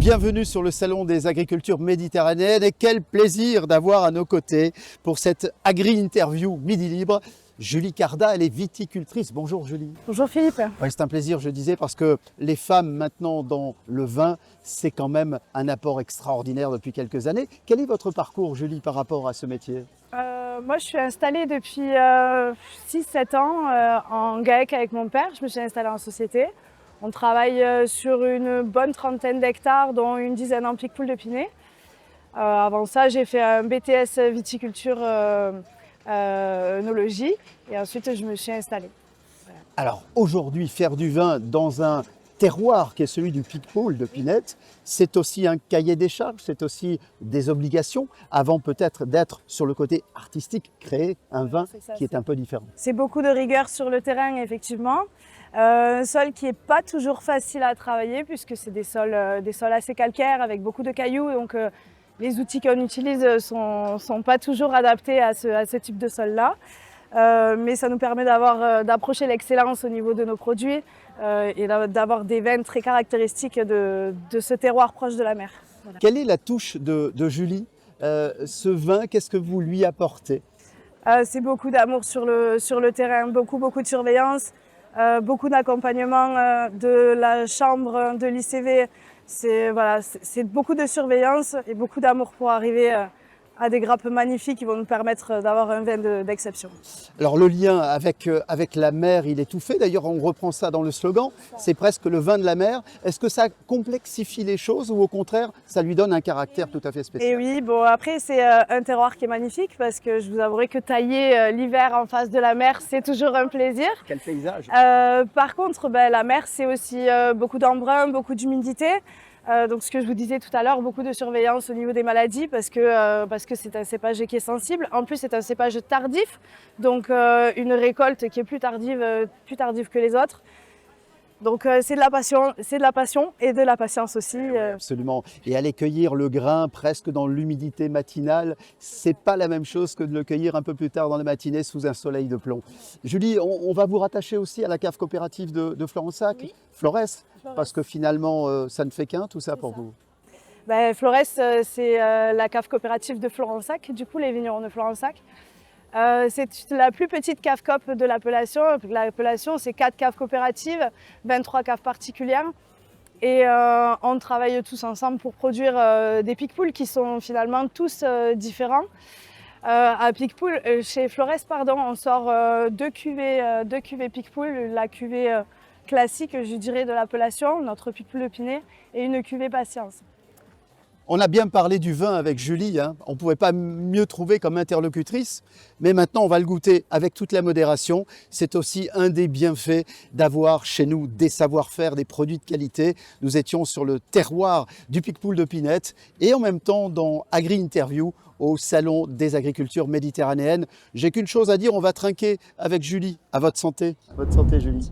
Bienvenue sur le Salon des agricultures méditerranéennes et quel plaisir d'avoir à nos côtés pour cette agri-interview Midi Libre, Julie Cardat, elle est viticultrice. Bonjour Julie. Bonjour Philippe. Ouais, c'est un plaisir, je disais, parce que les femmes maintenant dans le vin, c'est quand même un apport extraordinaire depuis quelques années. Quel est votre parcours Julie par rapport à ce métier? Moi je suis installée depuis 6-7 ans en GAEC avec mon père. Je me suis installée en société. On travaille sur une bonne trentaine d'hectares, dont une dizaine en Picpoul de Pinet. Avant ça, j'ai fait un BTS viticulture œnologie et ensuite je me suis installée. Voilà. Alors aujourd'hui, faire du vin dans un terroir qui est celui du Picpoul de Pinet, c'est aussi un cahier des charges, c'est aussi des obligations avant peut-être d'être sur le côté artistique, créer un vin qui est un peu différent. C'est beaucoup de rigueur sur le terrain effectivement. Un sol qui n'est pas toujours facile à travailler puisque c'est des sols assez calcaires avec beaucoup de cailloux. Donc les outils qu'on utilise ne sont pas toujours adaptés à ce type de sol-là. Mais ça nous permet d'approcher l'excellence au niveau de nos produits et d'avoir des vins très caractéristiques de ce terroir proche de la mer. Voilà. Quelle est la touche de Julie? Ce vin, qu'est-ce que vous lui apportez? C'est beaucoup d'amour sur le terrain, beaucoup de surveillance. Beaucoup d'accompagnement de la chambre de l'ICV, c'est beaucoup de surveillance et beaucoup d'amour pour arriver à des grappes magnifiques qui vont nous permettre d'avoir un vin d'exception. Alors le lien avec la mer, il est tout fait. D'ailleurs, on reprend ça dans le slogan, c'est presque le vin de la mer. Est-ce que ça complexifie les choses ou au contraire, ça lui donne un caractère tout à fait spécial? Et oui, bon après c'est un terroir qui est magnifique parce que je vous avouerai que tailler l'hiver en face de la mer, c'est toujours un plaisir. Quel paysage! Par contre, la mer, c'est aussi beaucoup d'embrun, beaucoup d'humidité. Donc ce que je vous disais tout à l'heure, beaucoup de surveillance au niveau des maladies parce que c'est un cépage qui est sensible. En plus, c'est un cépage tardif, donc une récolte qui est plus tardive que les autres. Donc c'est de la passion et de la patience aussi. Absolument. Et aller cueillir le grain presque dans l'humidité matinale, c'est pas la même chose que de le cueillir un peu plus tard dans la matinée sous un soleil de plomb. Julie, on va vous rattacher aussi à la cave coopérative de Florensac, oui. Flores, parce que finalement ça ne fait qu'un tout ça pour vous. Flores, c'est la cave coopérative de Florensac, du coup les vignerons de Florensac. C'est la plus petite cave coop de l'appellation. L'appellation, c'est 4 caves coopératives, 23 caves particulières. Et on travaille tous ensemble pour produire des Picpoul qui sont finalement tous différents. À Picpoul, chez Flores, pardon, on sort deux cuvées Picpoul, la cuvée classique, je dirais, de l'appellation, notre Picpoul de Pinet, et une cuvée Patience. On a bien parlé du vin avec Julie, hein. On ne pouvait pas mieux trouver comme interlocutrice, mais maintenant on va le goûter avec toute la modération. C'est aussi un des bienfaits d'avoir chez nous des savoir-faire, des produits de qualité. Nous étions sur le terroir du Picpoul de Pinet et en même temps dans Agri Interview au Salon des agricultures méditerranéennes. J'ai qu'une chose à dire, on va trinquer avec Julie. À votre santé Julie.